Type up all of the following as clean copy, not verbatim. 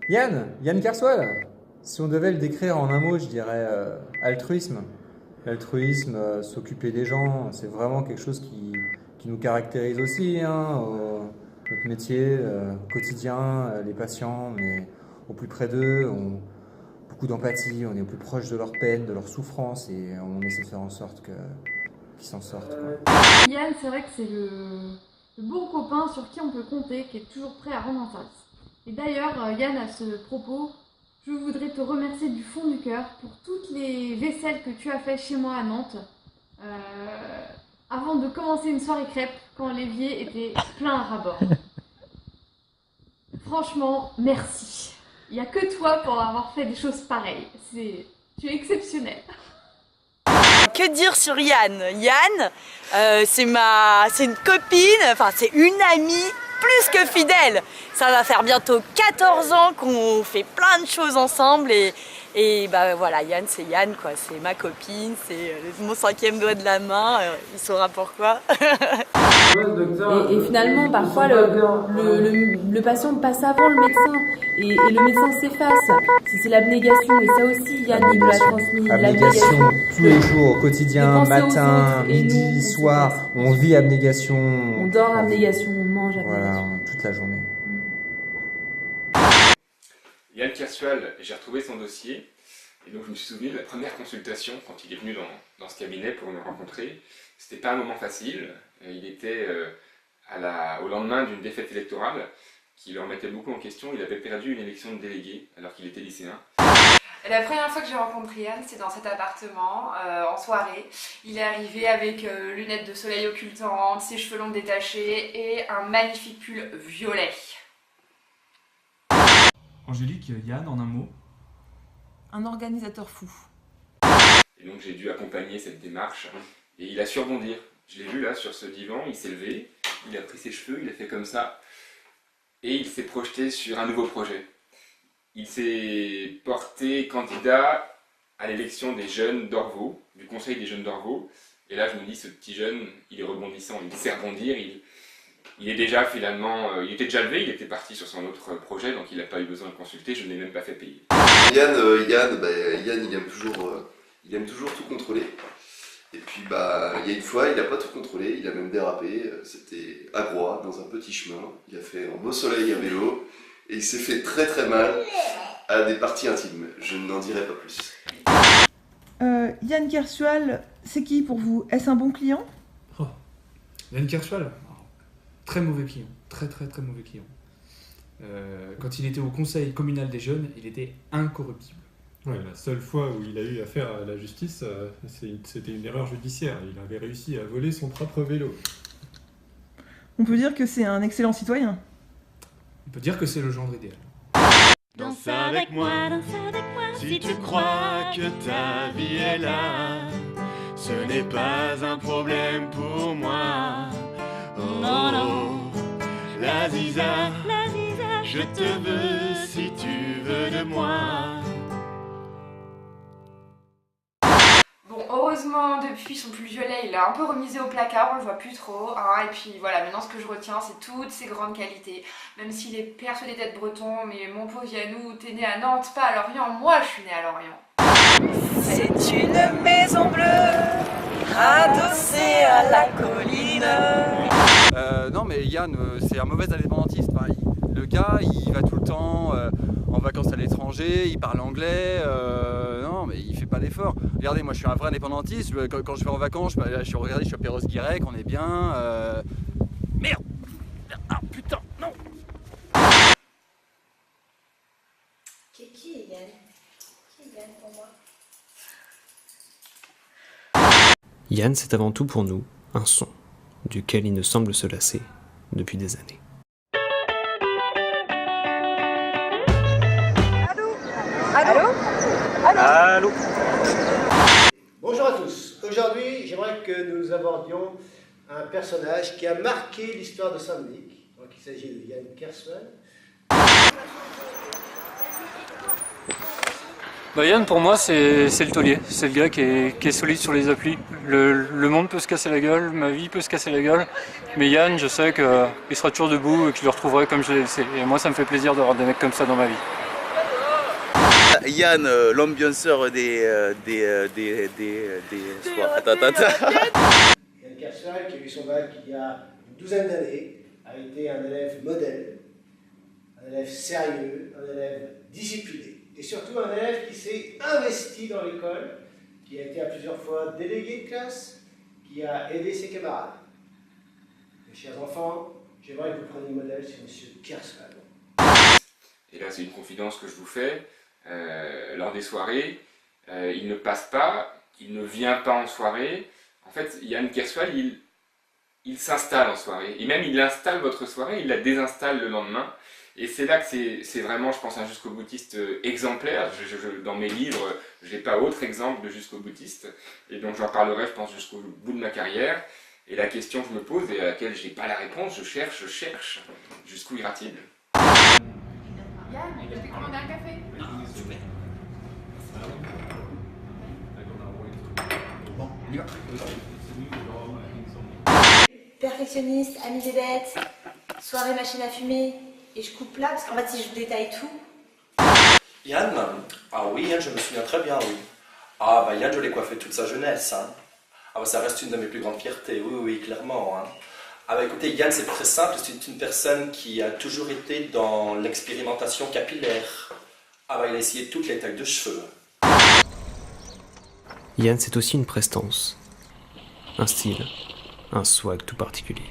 Yann Kerswell. Si on devait le décrire en un mot, je dirais altruisme. L'altruisme, s'occuper des gens, c'est vraiment quelque chose qui nous caractérise aussi, hein, notre métier, au quotidien, les patients, mais au plus près d'eux, beaucoup d'empathie, on est au plus proche de leur peine, de leur souffrance, et on essaie de faire en sorte qu'ils s'en sortent, quoi. Yann, c'est vrai que c'est le bon copain sur qui on peut compter, qui est toujours prêt à rendre un service. Et d'ailleurs, Yann, à ce propos, je voudrais te remercier du fond du cœur pour toutes les vaisselles que tu as fait chez moi à Nantes, avant de commencer une soirée crêpe quand l'évier était plein à ras-bord. Franchement, merci. Il n'y a que toi pour avoir fait des choses pareilles. Tu es exceptionnel. Que dire sur Yann? Yann, c'est une copine, enfin c'est une amie plus que fidèle. Ça va faire bientôt 14 ans qu'on fait plein de choses ensemble et bah voilà, Yann c'est Yann quoi, c'est ma copine, c'est mon 5e doigt de la main, il saura pourquoi. Et finalement, parfois, le patient passe avant le médecin et le médecin s'efface. C'est l'abnégation, et ça aussi, Yann, il nous l'a transmis. Abnégation tous les jours, au quotidien, de penser aux matin, autres, et midi, nous, soir, on vit abnégation. On dort abnégation, on mange abnégation. Voilà, toute la journée. Yann Kerswell, j'ai retrouvé son dossier, et donc je me suis souvenu de la première consultation quand il est venu dans ce cabinet pour me rencontrer. C'était pas un moment facile, il était au lendemain d'une défaite électorale qui le remettait beaucoup en question. Il avait perdu une élection de délégué alors qu'il était lycéen. La première fois que j'ai rencontré Yann, c'était dans cet appartement, en soirée. Il est arrivé avec lunettes de soleil occultantes, ses cheveux longs détachés et un magnifique pull violet. Angélique, Yann, en un mot. Un organisateur fou. Et donc j'ai dû accompagner cette démarche et il a su rebondir. Je l'ai vu là sur ce divan, il s'est levé, il a pris ses cheveux, il a fait comme ça et il s'est projeté sur un nouveau projet. Il s'est porté candidat à l'élection des jeunes d'Orvaux, du conseil des jeunes d'Orvaux. Et là je me dis, ce petit jeune, il est rebondissant, il sait rebondir, il est déjà finalement, il était déjà levé, il était parti sur son autre projet, donc il n'a pas eu besoin de consulter, je ne l'ai même pas fait payer. Yann, il aime toujours tout contrôler. Et puis il y a une fois, il n'a pas tout contrôlé, il a même dérapé. C'était à Groix, dans un petit chemin. Il a fait un beau soleil à vélo et il s'est fait très très mal à des parties intimes. Je n'en dirai pas plus. Yann Kerswell, c'est qui pour vous? Est-ce un bon client? Yann Kerswell, très mauvais client, très mauvais client. Quand il était au conseil communal des jeunes, il était incorruptible. Ouais, la seule fois où il a eu affaire à la justice, c'était une erreur judiciaire. Il avait réussi à voler son propre vélo. On peut dire que c'est un excellent citoyen. On peut dire que c'est le genre idéal. Danse avec moi, si tu crois que ta vie est là. Ce n'est pas un problème pour moi. Oh, non, la Ziza, je te veux si tu veux de moi. Bon, heureusement, depuis son pull violet, il a un peu remisé au placard, on le voit plus trop. Hein, et puis voilà, maintenant ce que je retiens, c'est toutes ses grandes qualités. Même s'il est persuadé d'être breton, mais mon pauvre Yannou, t'es né à Nantes, pas à Lorient, moi je suis née à Lorient. C'est une maison bleue, adossée à la colline. Non mais Yann, c'est un mauvais indépendantiste. Enfin, le gars, il va tout le temps en vacances à l'étranger, il parle anglais, non mais il fait pas d'efforts. Regardez, moi je suis un vrai indépendantiste, quand je vais en vacances, je suis à Perros-Guirec, on est bien. Merde! Ah putain, non! Qui est Yann? Qui est Yann pour moi? Yann, c'est avant tout pour nous un son, duquel il ne semble se lasser depuis des années. Allô? Allô? Bonjour à tous. Aujourd'hui, j'aimerais que nous abordions un personnage qui a marqué l'histoire de Saint-Denis. Donc, il s'agit de Yann Kerswell. Yann, pour moi, c'est le taulier. C'est le gars qui est solide sur les applis. Le monde peut se casser la gueule, ma vie peut se casser la gueule. Mais Yann, je sais qu'il sera toujours debout et que je le retrouverai comme je l'ai laissé. Et moi, ça me fait plaisir d'avoir des mecs comme ça dans ma vie. Yann, l'ambianceur des soirs. Yann Kerswal, qui a eu son bac il y a une douzaine d'années, a été un élève modèle, un élève sérieux, un élève discipliné, et surtout un élève qui s'est investi dans l'école, qui a été à plusieurs fois délégué de classe, qui a aidé ses camarades. Mes chers enfants, j'aimerais que vous preniez modèle sur M. Kerswal. Et là, c'est une confidence que je vous fais. Lors des soirées, il ne passe pas, il ne vient pas en soirée. En fait, Yann Kerswal, il s'installe en soirée. Et même, il installe votre soirée, il la désinstalle le lendemain. Et c'est là que c'est vraiment, je pense, un jusqu'au-boutiste exemplaire. Dans mes livres, je n'ai pas autre exemple de jusqu'au-boutiste. Et donc, j'en parlerai, je pense, jusqu'au bout de ma carrière. Et la question que je me pose et à laquelle je n'ai pas la réponse, je cherche, jusqu'où ira-t-il ? Yann, je t'ai commandé un café. Super. Bon, on y va. Perfectionniste, ami des bêtes, soirée machine à fumer, et je coupe là, parce qu'en fait si je détaille tout... Yann? Ah oui, Yann, je me souviens très bien, oui. Ah bah Yann, je l'ai coiffé toute sa jeunesse. Hein. Ah bah ça reste une de mes plus grandes fiertés, oui, clairement. Hein. Ah bah écoutez, Yann, c'est très simple, c'est une personne qui a toujours été dans l'expérimentation capillaire. Ah bah il a essayé toutes les tailles de cheveux. Yann, c'est aussi une prestance, un style, un swag tout particulier.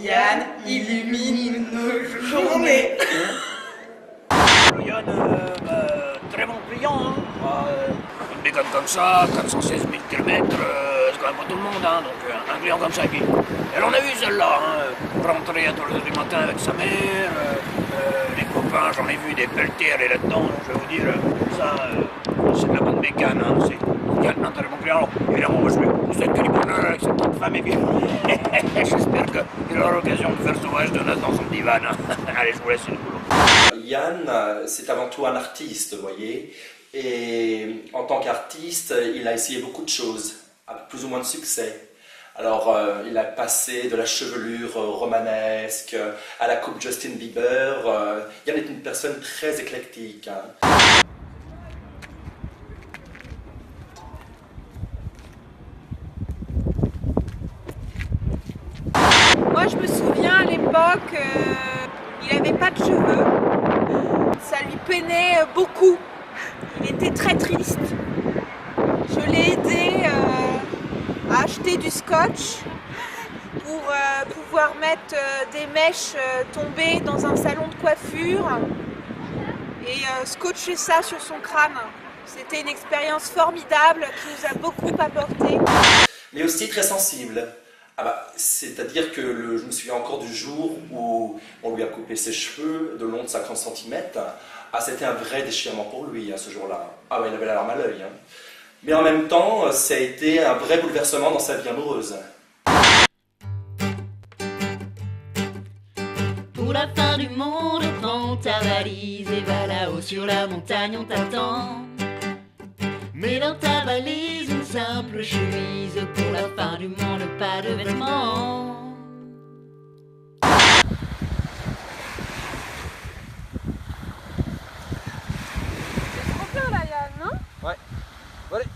Yann illumine nos journées. Yann, très bon client. Hein. Une bécane comme ça, 416 000 km, c'est quand même pas tout le monde. Hein. Donc un client comme ça, puis elle en a vu celle-là. Hein. Rentrer à 3h du matin avec sa mère. Les copains, j'en ai vu des pelletés aller là-dedans. Je vais vous dire, ça, c'est de la bonne bécane. Hein. C'est Yann, un très bon client. Alors, évidemment, moi, je vais être caliboneur avec cette petite femme et puis j'espère qu'il aura l'occasion de faire sauvage de noces dans son divan. Allez, je vous laisse une boulot. Yann, c'est avant tout un artiste, vous voyez. Et en tant qu'artiste, il a essayé beaucoup de choses, avec plus ou moins de succès. Alors, il a passé de la chevelure romanesque à la coupe Justin Bieber. Yann est une personne très éclectique. Hein. Moi, je me souviens à l'époque, il n'avait pas de cheveux. Ça lui peinait beaucoup. Il était très triste. Je l'ai aidé à acheter du scotch pour pouvoir mettre des mèches tombées dans un salon de coiffure et scotcher ça sur son crâne. C'était une expérience formidable qui nous a beaucoup apporté. Mais aussi très sensible. Ah bah, c'est-à-dire que je me souviens encore du jour où on lui a coupé ses cheveux de long de 50 cm. Ah, c'était un vrai déchirement pour lui, hein, ce jour-là. Ah ouais, il avait la larme à l'œil. Hein. Mais en même temps, ça a été un vrai bouleversement dans sa vie amoureuse. Pour la fin du monde, prends ta valise et va là-haut sur la montagne, on t'attend. Mets dans ta valise une simple chemise, pour la fin du monde, pas de vêtements. C'est trop bien là, Yann, non? Ouais. Allez.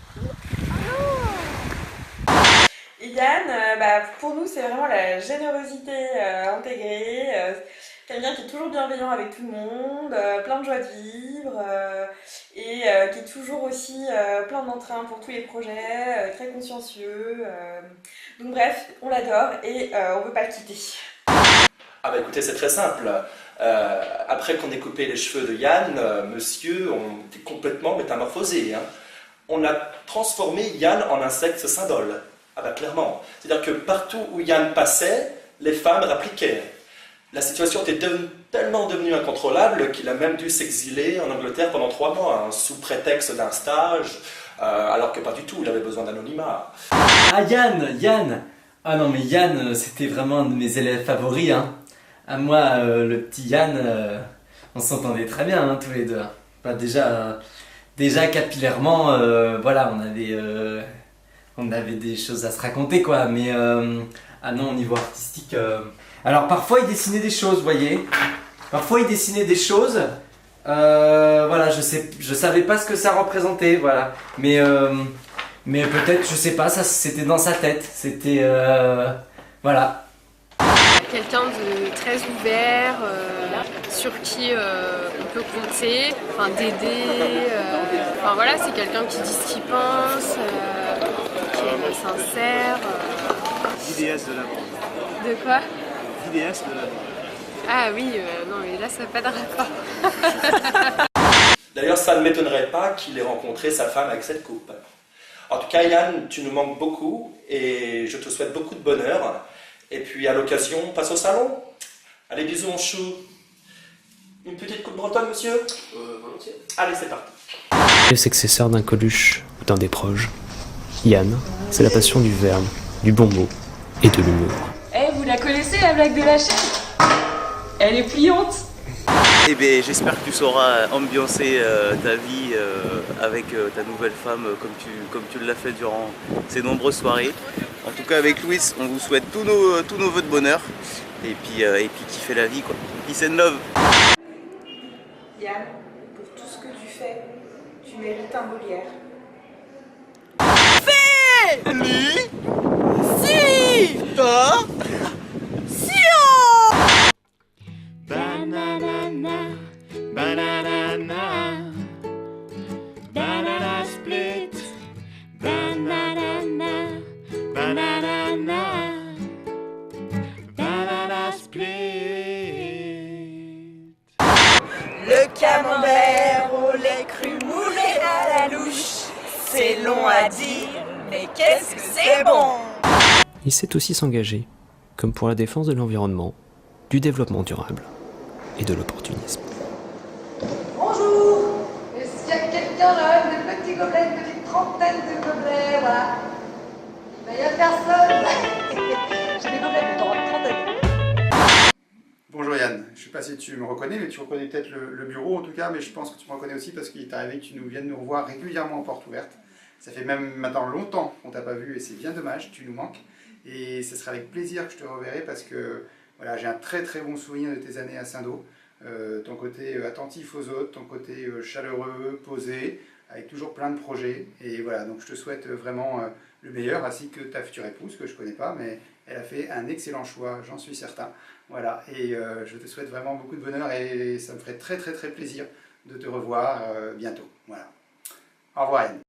Yann, pour nous, c'est vraiment la générosité intégrée. Quelqu'un qui est toujours bienveillant avec tout le monde, plein de joie de vivre et qui est toujours aussi plein d'entrain pour tous les projets, très consciencieux. Donc bref, on l'adore et on ne veut pas le quitter. Ah bah écoutez, c'est très simple. Après qu'on ait coupé les cheveux de Yann, monsieur, on était complètement métamorphosé. Hein. On a transformé Yann en un sexe symbole. Ah bah clairement. C'est-à-dire que partout où Yann passait, les femmes répliquaient. La situation était tellement devenue incontrôlable qu'il a même dû s'exiler en Angleterre pendant 3 mois, hein, sous prétexte d'un stage, alors que pas du tout, il avait besoin d'anonymat. Ah Yann. Ah non mais Yann, c'était vraiment un de mes élèves favoris. Hein. À moi, le petit Yann, on s'entendait très bien hein, tous les deux. Bah, déjà, déjà capillairement, voilà, on avait des choses à se raconter, quoi. Mais ah non, au niveau artistique. Alors parfois il dessinait des choses, vous voyez. Parfois il dessinait des choses. Voilà, je savais pas ce que ça représentait, voilà. Mais peut-être, je sais pas, ça c'était dans sa tête. C'était voilà. Quelqu'un de très ouvert, sur qui on peut compter, enfin d'aider. Enfin voilà, c'est quelqu'un qui dit ce qu'il pense, qui est sincère. Vidéaste de la bande. De quoi? Vidéaste de la bande. Ah oui, non mais là ça n'a pas de rapport. D'ailleurs, ça ne m'étonnerait pas qu'il ait rencontré sa femme avec cette coupe. En tout cas, Yann, tu nous manques beaucoup et je te souhaite beaucoup de bonheur. Et puis à l'occasion, passe au salon. Allez, bisous mon chou. Une petite coupe bretonne, monsieur Volontiers. Allez, c'est parti. Le successeur d'un Coluche ou d'un Desproges, Yann, c'est la passion du verbe, du bon mot et de l'humour. Eh, vous la connaissez la blague de la chaîne? Elle est pliante. Eh bien, j'espère que tu sauras ambiancer ta vie avec ta nouvelle femme comme tu l'as fait durant ces nombreuses soirées. En tout cas, avec Louis, on vous souhaite tous nos vœux de bonheur et puis kiffer la vie, quoi. Peace and love. Yann, pour tout ce que tu fais, tu mérites un Molière. Lui Si Toi Si oh Banana, banana, banana split. Banana, banana, banana split. Le camembert au lait cru moulé à la louche, c'est long à dire, mais qu'est-ce que c'est bon! Il sait aussi s'engager, comme pour la défense de l'environnement, du développement durable et de l'opportunisme. Bonjour! Est-ce qu'il y a quelqu'un là, des petits gobelets, une petite trentaine de gobelets, voilà. Ben, il n'y a personne. J'ai des gobelets plutôt, une trentaine. Bonjour Yann, je ne sais pas si tu me reconnais, mais tu reconnais peut-être le bureau en tout cas, mais je pense que tu me reconnais aussi parce qu'il est arrivé que tu viennes nous revoir régulièrement en porte ouverte. Ça fait même maintenant longtemps qu'on t'a pas vu et c'est bien dommage, tu nous manques. Et ce sera avec plaisir que je te reverrai parce que voilà, j'ai un très très bon souvenir de tes années à Saint-Do. Ton côté attentif aux autres, ton côté chaleureux, posé, avec toujours plein de projets. Et voilà, donc je te souhaite vraiment le meilleur, ainsi que ta future épouse, que je ne connais pas, mais elle a fait un excellent choix, j'en suis certain. Voilà, et je te souhaite vraiment beaucoup de bonheur et ça me ferait très très très plaisir de te revoir bientôt. Voilà. Au revoir Yann.